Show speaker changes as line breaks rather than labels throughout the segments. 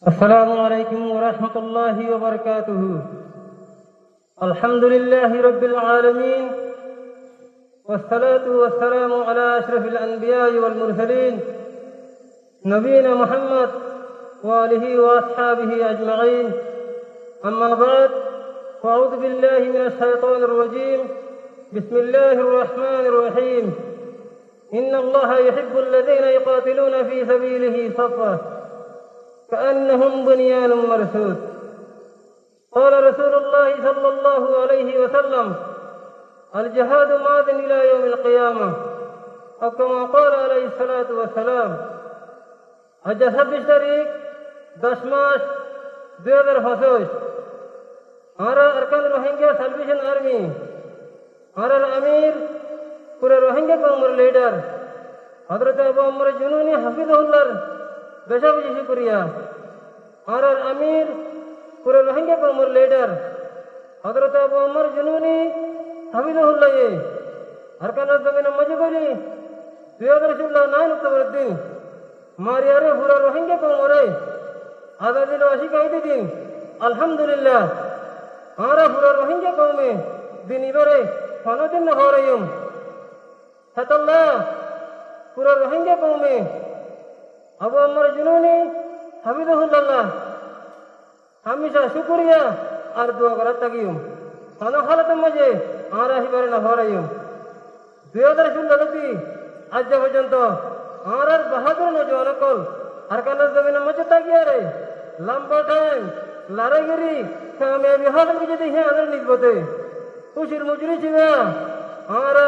السلام عليكم ورحمة الله وبركاته. الحمد لله رب العالمين، والصلاة والسلام على أشرف الأنبياء والمرسلين نبينا محمد وآله وأصحابه أجمعين. أما بعد، فأعوذ بالله من الشيطان الرجيم. بسم الله الرحمن الرحيم. إن الله يحب الذين يقاتلون في سبيله صفا كأنهم بنيان مرصوص. قال رسول الله صلى الله عليه وسلم: الجهاد ماض إلى يوم القيامة، أو كما قال عليه الصلاة والسلام. আজ 26 তারিখ 10 মাস 2025। আমরা আরকান রোহিঙ্গা সালভেশন আর্মি আর আমির পুরো রোহিঙ্গা কওমের লিডার হযরত আবু আমর জুনুনি হাফিজাহুল্লাহর বেশা বেশি শুকরিয়া। আর আমির পুরো রোহিঙ্গা কওমের লিডার হযরত আবু আমর জুনুনি হাফিজাহুল্লাহ আরকানের জমিনে মজে করি 2009 অক্টোবর দিন মারিয়ারে পুরো রোহিঙ্গা কওমরে আজাদির ওয়াসিকাইতে দিন আলহামদুলিল্লাহ আমরা পুরো রোহিঙ্গা কওমে দিন ইবারে সনদিন হরাইম হাতাল্লাহ পুরো রোহিঙ্গা কওমে আবু আমর জুনুনি হাফিজাহুল্লাহ হামেশা শুকরিয়া আর দোয়া করার থাকিম। কোন হালতের মাঝে আমরা হিবারে না হরাইম 2016 আজ পর্যন্ত আর বাহাদুর নজওয়ান কল আরকানের জমিনে মজে থাকিয়া রে লম্বা টাইম লড়াইগিরি কামিয়াবি হাসিল কি যদি হ্যাঁ আদের নিসবতে খুশির মুজরি ছিল আমরা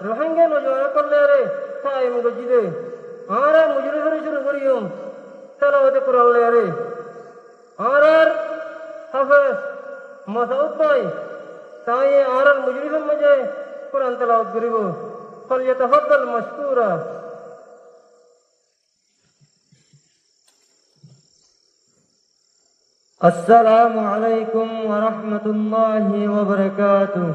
রোহিঙ্গা নজওয়ান করলে রে কায়েম গজিদে আমরা মুজরি ধরে শুরু করিম তেলাওয়াতে কোরআন লে রে আর হাফেজ মাসউদ ভাই তাই আর মুজরিদের মাঝে কোরআন তেলাওয়াত করিব। ফালইয়াতাফাদ্দাল মাশকুরা। السلام عليكم ورحمة الله وبركاته.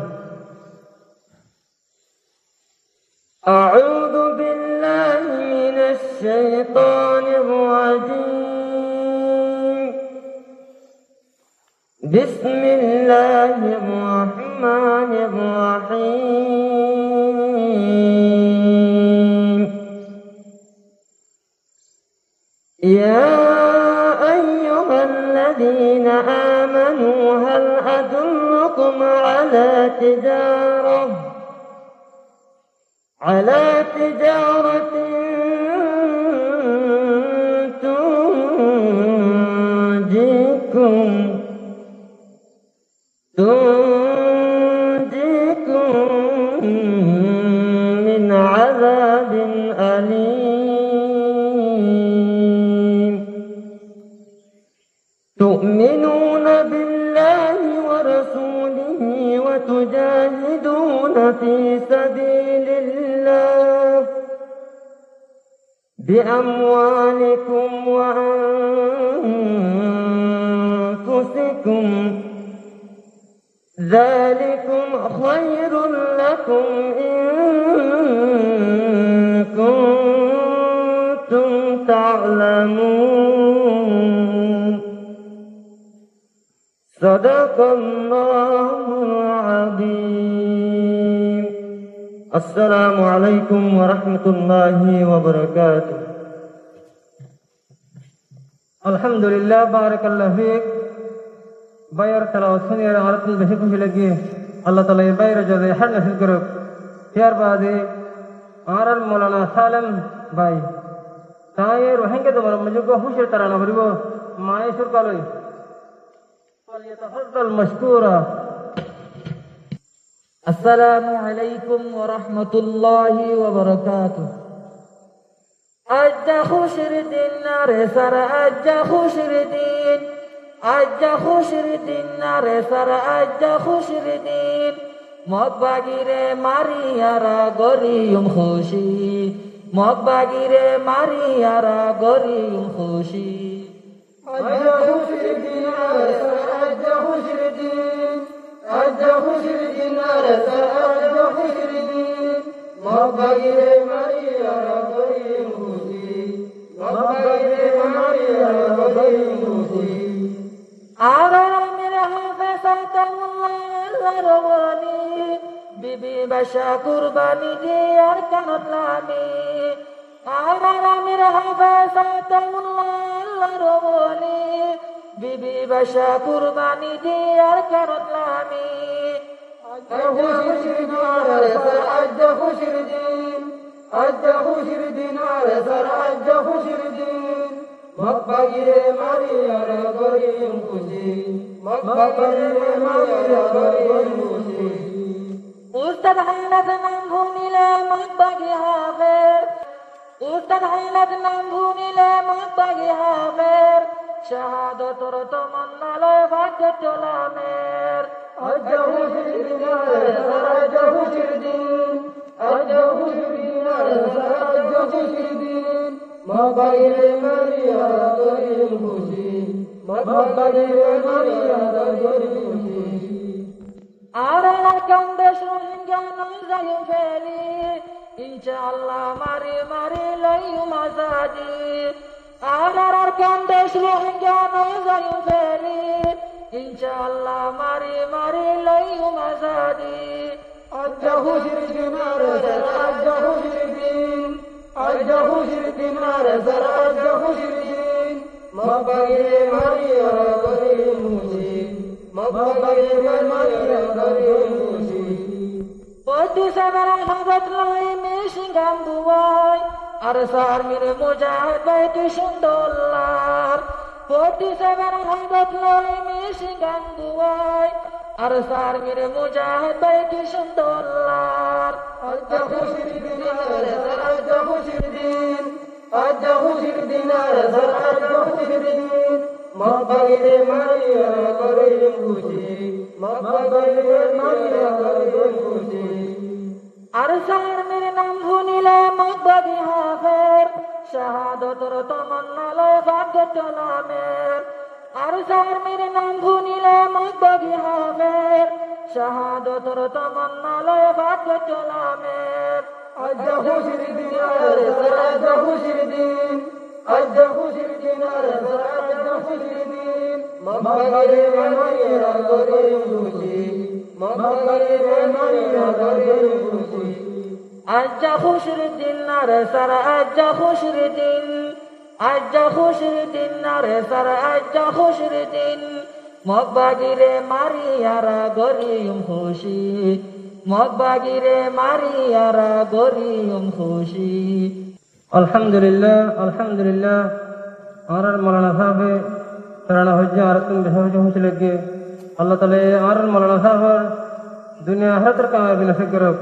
أعوذ بالله من الشيطان الرجيم. بسم الله الرحمن الرحيم. يا أيها الذين آمنوا هل أدلكم على تجارة تنجيكم من عذاب أليم. تؤمنون بالله ورسوله وتجاهدون في سبيل الله بأموالكم وأنفسكم، ذلكم خير لكم إن كنتم تعلمون. صدق الله العظيم. السلام عليكم ورحمة الله وبركاته. الحمد لله بارك الله فيك. বাইর তেলাওয়াত শুনে আমার তো বেশি খুশি লাগে। আল্লাহ তাআলা এই বাইরে যাবে হার নসিব করুক। এর বাদে আর মাওলানা সালেম ভাই তাই রোহিঙ্গা তোমার মজে কো হুশের তারা না করিব মায়ে সুর কালই ফালইয়াতাফাদ্দাল মাশকুরা।
আসসালামু আলাইকুম ওয়া রাহমাতুল্লাহি ওয়া বারাকাতুহু। আজ্জা খুশির দিন রে সারা আজ্জা খুশির দিন, আজ্জা খুশির দিন রে সারা আজ্জা খুশির দিন। মগ বাগিরে মারিয়ারা গরিয়ম খুশি, মগ বাগিরে মারিয়ারা গরিয়ম খুশি।
আজ্জা খুশির দিন রে সারা আজ্জা খুশির দিন, আজ্জা খুশির দিন রে সারা আজ্জা খুশির দিন। মগ বাগিরে মারিয়ারা গরিয়ম খুশি, মগ বাগিরে মারিয়ারা গরিব খুশি
আর আমির হাফেজ আতাউল্লাহ রওয়ানি বিবি বাসা কুরবানি দিয়ার কানত লামি আর আমির হাফেজ আতাউল্লাহ রওয়ানি বিবি বাসা কুরবানি দিয়ার কানত লামি
খুশির দিন আজ খুশির দিন আজ খুশির দিন আজ খুশির দিন মক্কাগিরে মারিয়ার গরিব খুশি মক্কাগিরে মারিয়ার গরিব খুশি
উস্তাদ হাইনাত নাম ভুনিলে মক্কাগি হাফেজ উস্তাদ হাইনাত নাম ভুনিলে মক্কাগি হাফেজ শাহাদতর তমন্না লয় ভাগ্য চলামের
আজ খুশির দিন আজ খুশির দিন আজ খুশির দিন আজ খুশির দিন মক্কাগিরে মারিয়ার গরিব খুশি মক্কাগিরে মারিয়ার গরিব খুশি
আর কান্দে রোহিঙ্গা নয় ফেলি ইনশাআল্লাহ মারি মারি লইম আজাদি আর কান্দে রোহিঙ্গা নয় ফেলি ইনশাআল্লাহ মারি মারি লইম আজাদি
আজ খুশির দিন আজ খুশির দিন আজ খুশির দিন আজ খুশির দিন মক্কাগিরে মারিয়ার গরিব খুশি মক্কাগিরে মারিয়ার গরিব খুশি
পতি সাগর হজরত লাই মিশিঙ্গাম বুয়াই আর সার মিরে মুজাহিদ বাইতি সুন্দরলার পতি সাগর হজরত লাই মিশিঙ্গাম বুয়াই আর সার মিরে মুজাহিদ বাইতি সুন্দরলার
আজ খুশির দিন আজ খুশির দিন আজ খুশির দিন আজ খুশির দিন মক্কাগিরে মারিয়ার গরিব খুশি মক্কাগিরে মারিয়ার গরিব খুশি
আর সার মেরে নাম ভুনিলে মক্কাগি হাফেজ শাহাদতর তমন্না লয় ভাগ্য চলামের আর সার মেরে নাম ভুনিলে মক্কাগি হাফেজ শাহাদতর তমন্না লয় ভাগ্য চলামের
আজ খুশির দিন আজ খুশির দিন আজ খুশির দিন আজ খুশির দিন মক্কাগিরে মারিয়ার গরিব খুশি মক্কাগিরে মারিয়ার গরিব খুশি
আজ খুশির দিন রে সার আজ খুশির দিন আজ খুশির দিন রে সার আজ খুশির দিন মক্কাগিরে মারিয়ার গরিব খুশি মক্কাগিরে মারিয়ার গরিব খুশি
আলহামদুলিল্লাহ আর মৌলানা সাহেব তারা হজ্জে আর তুমি বেশি হয়েছিল আল্লাহ তাআলা আর মৌলানা সাহেব দুনিয়া আখিরাতের কামাই বিনাশ করুক।